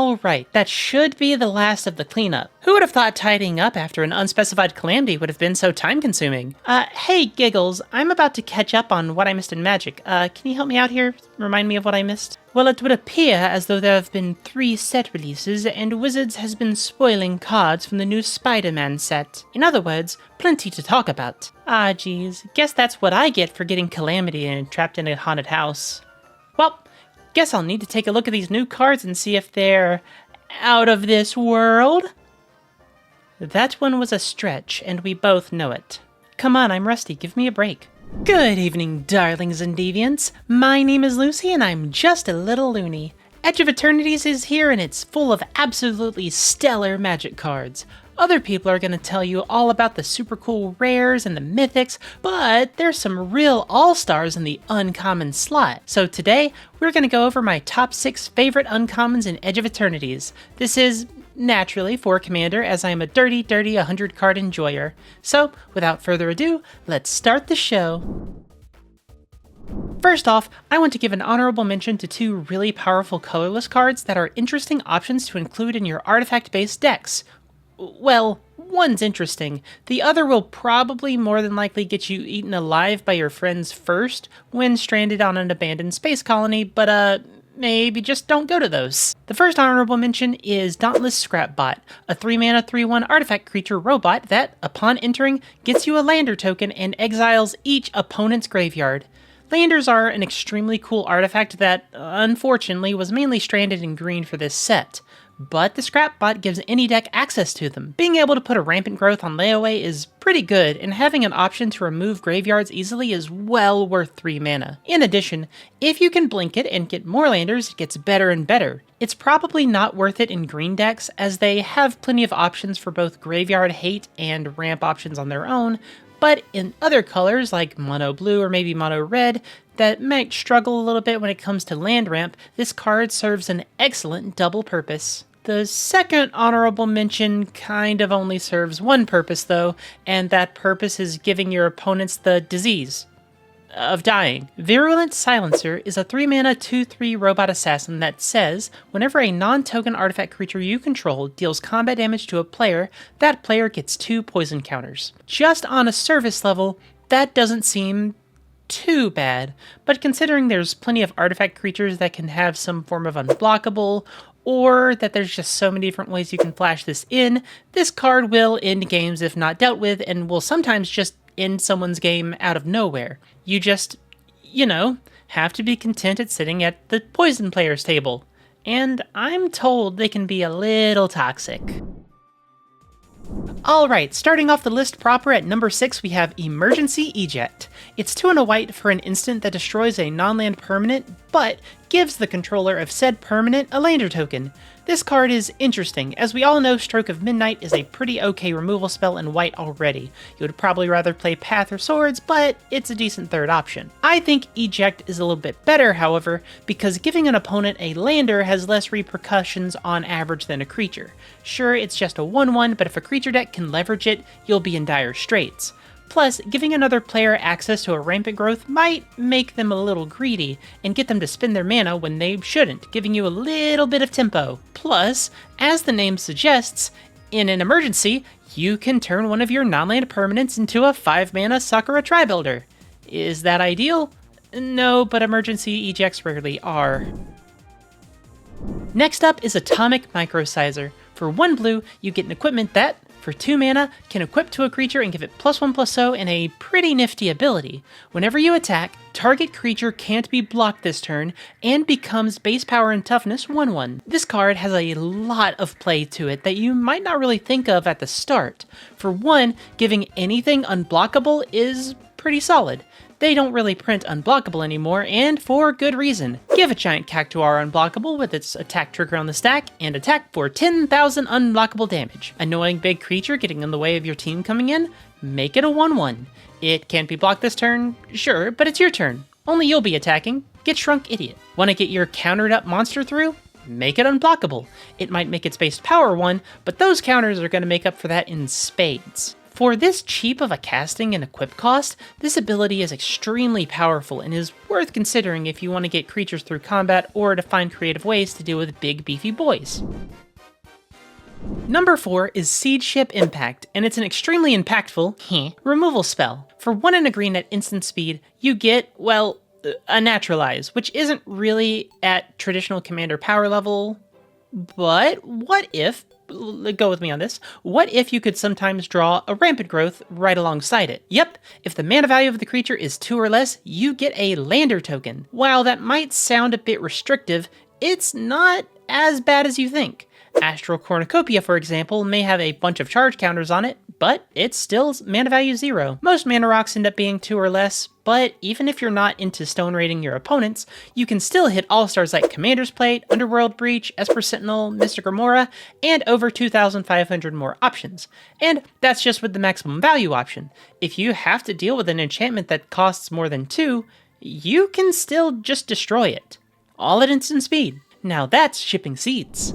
Alright, that should be the last of the cleanup. Who would have thought tidying up after an unspecified calamity would have been so time-consuming? Hey Giggles, I'm about to catch up on what I missed in Magic. Can you help me out here? Remind me of what I missed? Well, it would appear as though there have been 3 set releases, and Wizards has been spoiling cards from the new Spider-Man set. In other words, plenty to talk about. Ah geez, guess that's what I get for getting Calamity and trapped in a haunted house. Well, guess I'll need to take a look at these new cards and see if they're out of this world. That one was a stretch, and we both know it. Come on, I'm rusty, give me a break. Good evening, darlings and deviants. My name is Lucy, and I'm just a little loony. Edge of Eternities is here, and it's full of absolutely stellar Magic cards. Other people are going to tell you all about the super cool rares and the mythics, but there's some real all-stars in the uncommon slot. So today, we're going to go over my top 6 favorite uncommons in Edge of Eternities. This is naturally for Commander, as I am a dirty 100 card enjoyer. So, without further ado, let's start the show. First off, I want to give an honorable mention to 2 really powerful colorless cards that are interesting options to include in your artifact-based decks. Well, one's interesting. The other will probably more than likely get you eaten alive by your friends first when stranded on an abandoned space colony, but maybe just don't go to those. The first honorable mention is Dauntless Scrapbot, a 3-mana 3/1 artifact creature robot that, upon entering, gets you a lander token and exiles each opponent's graveyard. Landers are an extremely cool artifact that, unfortunately, was mainly stranded in green for this set. But the Scrapbot gives any deck access to them. Being able to put a Rampant Growth on layaway is pretty good, and having an option to remove graveyards easily is well worth 3 mana. In addition, if you can blink it and get more landers, it gets better and better. It's probably not worth it in green decks, as they have plenty of options for both graveyard hate and ramp options on their own, but in other colors like mono blue or maybe mono red that might struggle a little bit when it comes to land ramp, this card serves an excellent double purpose. The second honorable mention kind of only serves one purpose though, and that purpose is giving your opponents the disease of dying. Virulent Silencer is a 3-mana 2/3 robot assassin that says, whenever a non-token artifact creature you control deals combat damage to a player, that player gets 2 poison counters. Just on a surface level, that doesn't seem too bad, but considering there's plenty of artifact creatures that can have some form of unblockable, or that there's just so many different ways you can flash this in, this card will end games if not dealt with, and will sometimes just end someone's game out of nowhere. You just, have to be content at sitting at the poison player's table. And I'm told they can be a little toxic. Alright, starting off the list proper at number 6 we have Emergency Eject. It's 2 and a white for an instant that destroys a non-land permanent, but gives the controller of said permanent a lander token. This card is interesting, as we all know Stroke of Midnight is a pretty okay removal spell in white already. You would probably rather play Path or Swords, but it's a decent third option. I think Eject is a little bit better, however, because giving an opponent a lander has less repercussions on average than a creature. Sure, it's just a 1/1, but if a creature deck can leverage it, you'll be in dire straits. Plus, giving another player access to a Rampant Growth might make them a little greedy, and get them to spend their mana when they shouldn't, giving you a little bit of tempo. Plus, as the name suggests, in an emergency, you can turn one of your non-land permanents into a 5-mana Sakura Tri-Builder. Is that ideal? No, but emergency ejects rarely are. Next up is Atomic Microsizer. For 1 blue, you get an equipment that, for 2 mana, can equip to a creature and give it +1/+0 and a pretty nifty ability. Whenever you attack, target creature can't be blocked this turn, and becomes base power and toughness 1/1. This card has a lot of play to it that you might not really think of at the start. For 1, giving anything unblockable is pretty solid. They don't really print unblockable anymore, and for good reason. Give a giant Cactuar unblockable with its attack trigger on the stack, and attack for 10,000 unblockable damage. Annoying big creature getting in the way of your team coming in? Make it a 1/1. It can't be blocked this turn? Sure, but it's your turn. Only you'll be attacking. Get shrunk, idiot. Want to get your countered up monster through? Make it unblockable. It might make its base power 1, but those counters are going to make up for that in spades. For this cheap of a casting and equip cost, this ability is extremely powerful and is worth considering if you want to get creatures through combat or to find creative ways to deal with big beefy boys. Number 4 is Siege Ship Impact, and it's an extremely impactful removal spell. For 1 and a green at instant speed, you get, well, a Naturalize, which isn't really at traditional commander power level, but what if, go with me on this, what if you could sometimes draw a Rampant Growth right alongside it? Yep, if the mana value of the creature is 2 or less, you get a Lander token. While that might sound a bit restrictive, it's not as bad as you think. Astral Cornucopia, for example, may have a bunch of charge counters on it, but it's still mana value 0. Most mana rocks end up being 2 or less, but even if you're not into stone raiding your opponents, you can still hit all-stars like Commander's Plate, Underworld Breach, Esper Sentinel, Mystic Remora, and over 2,500 more options. And that's just with the maximum value option. If you have to deal with an enchantment that costs more than 2, you can still just destroy it. All at instant speed. Now that's shipping seeds.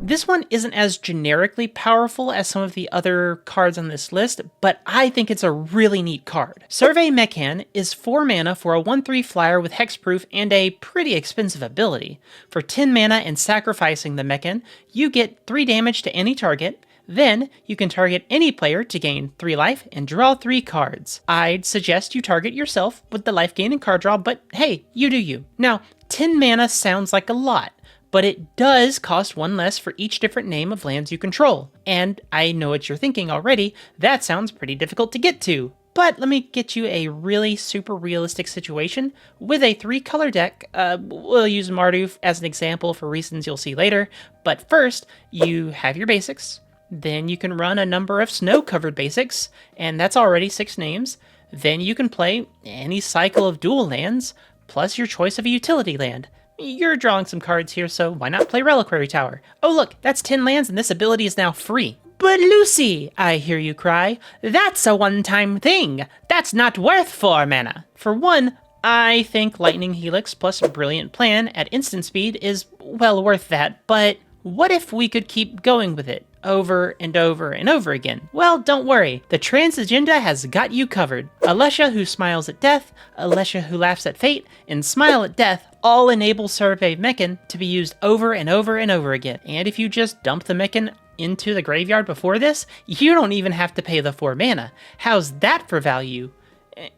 This one isn't as generically powerful as some of the other cards on this list, but I think it's a really neat card. Survey Mechan is 4 mana for a 1/3 flyer with hexproof and a pretty expensive ability. For 10 mana and sacrificing the Mechan, you get 3 damage to any target. Then, you can target any player to gain 3 life and draw 3 cards. I'd suggest you target yourself with the life gain and card draw, but hey, you do you. Now, 10 mana sounds like a lot, but it does cost 1 less for each different name of lands you control. And I know what you're thinking already, that sounds pretty difficult to get to. But let me get you a really super realistic situation with a 3-color deck. We'll use Marduk as an example for reasons you'll see later. But first, you have your basics. Then you can run a number of snow-covered basics, and that's already 6 names. Then you can play any cycle of dual lands, plus your choice of a utility land. You're drawing some cards here, so why not play Reliquary Tower? Oh look, that's 10 lands and this ability is now free. But Lucy, I hear you cry, that's a one-time thing. That's not worth 4 mana. For 1, I think Lightning Helix plus Brilliant Plan at instant speed is well worth that, but what if we could keep going with it over and over and over again? Well, don't worry, the trans agenda has got you covered. Alesha who smiles at death, Alesha who laughs at fate, and Smile at Death all enable Survey Mechan to be used over and over and over again. And if you just dump the Mechan into the graveyard before this, you don't even have to pay the 4 mana. How's that for value?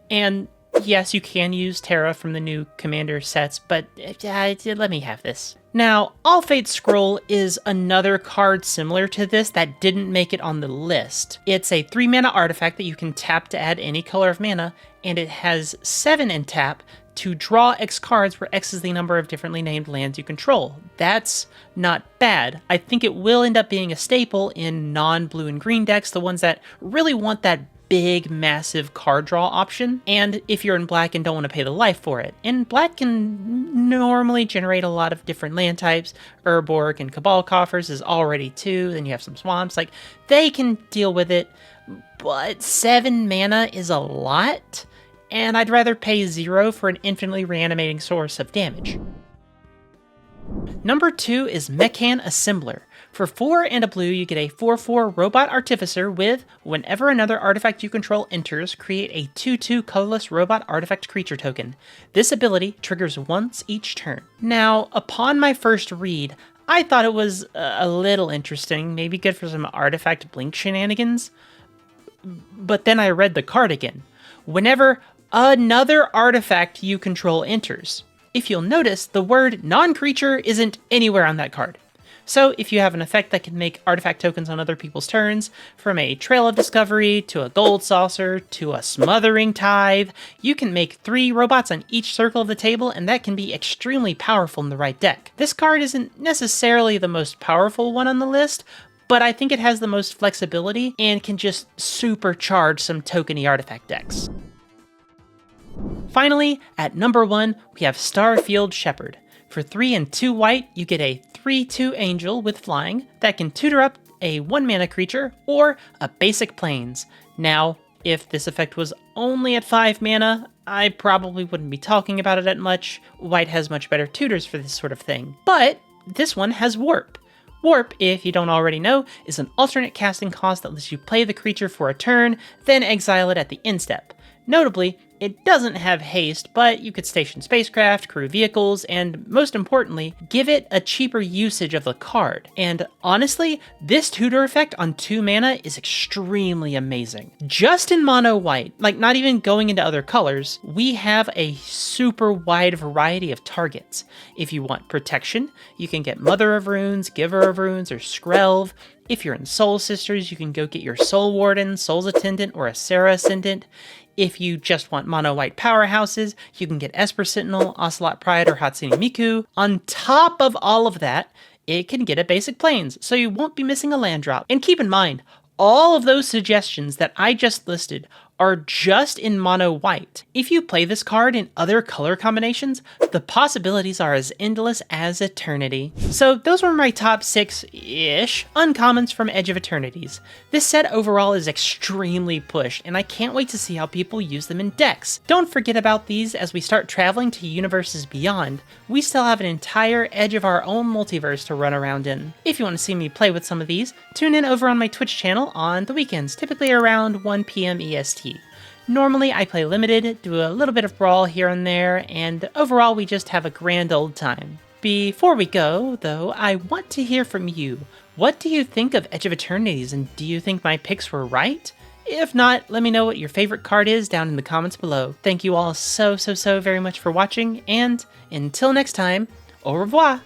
And yes, you can use Terra from the new Commander sets, but let me have this. Now, All Fate's Scroll is another card similar to this that didn't make it on the list. It's a 3-mana artifact that you can tap to add any color of mana, and it has 7 in tap to draw X cards, where X is the number of differently named lands you control. That's not bad. I think it will end up being a staple in non-blue and green decks, the ones that really want that big, massive card draw option, and if you're in black and don't want to pay the life for it. And black can normally generate a lot of different land types. Urborg and Cabal Coffers is already 2, then you have some swamps, like, they can deal with it, but 7 mana is a lot, and I'd rather pay 0 for an infinitely reanimating source of damage. Number 2 is Mechan Assembler. For 4 and a blue, you get a 4/4 Robot Artificer with, whenever another artifact you control enters, create a 2/2 colorless Robot Artifact creature token. This ability triggers once each turn. Now, upon my first read, I thought it was a little interesting, maybe good for some artifact blink shenanigans, but then I read the card again. Whenever another artifact you control enters. If you'll notice, the word non-creature isn't anywhere on that card. So if you have an effect that can make artifact tokens on other people's turns, from a Trail of Discovery to a Gold Saucer to a Smothering Tithe, you can make 3 robots on each circle of the table, and that can be extremely powerful in the right deck. This card isn't necessarily the most powerful one on the list, but I think it has the most flexibility and can just supercharge some tokeny artifact decks. Finally, at number 1, we have Starfield Shepherd. For 3 and 2 white, you get a 3/2 angel with flying that can tutor up a 1-mana creature or a basic plains. Now, if this effect was only at 5 mana, I probably wouldn't be talking about it that much. White has much better tutors for this sort of thing. But this one has warp. Warp, if you don't already know, is an alternate casting cost that lets you play the creature for a turn, then exile it at the end step. Notably, it doesn't have haste, but you could station spacecraft, crew vehicles, and most importantly, give it a cheaper usage of the card. And honestly, this tutor effect on 2 mana is extremely amazing. Just in mono white, like not even going into other colors, we have a super wide variety of targets. If you want protection, you can get Mother of Runes, Giver of Runes, or Skrelv. If you're in Soul Sisters, you can go get your Soul Warden, Soul's Attendant, or a Serra Ascendant. If you just want mono-white powerhouses, you can get Esper Sentinel, Ocelot Pride, or Hatsune Miku. On top of all of that, it can get a basic plains, so you won't be missing a land drop. And keep in mind, all of those suggestions that I just listed are just in mono white. If you play this card in other color combinations, the possibilities are as endless as eternity. So those were my top 6-ish uncommons from Edge of Eternities. This set overall is extremely pushed, and I can't wait to see how people use them in decks. Don't forget about these as we start traveling to universes beyond. We still have an entire edge of our own multiverse to run around in. If you want to see me play with some of these, tune in over on my Twitch channel on the weekends, typically around 1 PM EST. Normally I play limited, do a little bit of Brawl here and there, and overall we just have a grand old time. Before we go, though, I want to hear from you. What do you think of Edge of Eternities, and do you think my picks were right? If not, let me know what your favorite card is down in the comments below. Thank you all so very much for watching, and until next time, au revoir!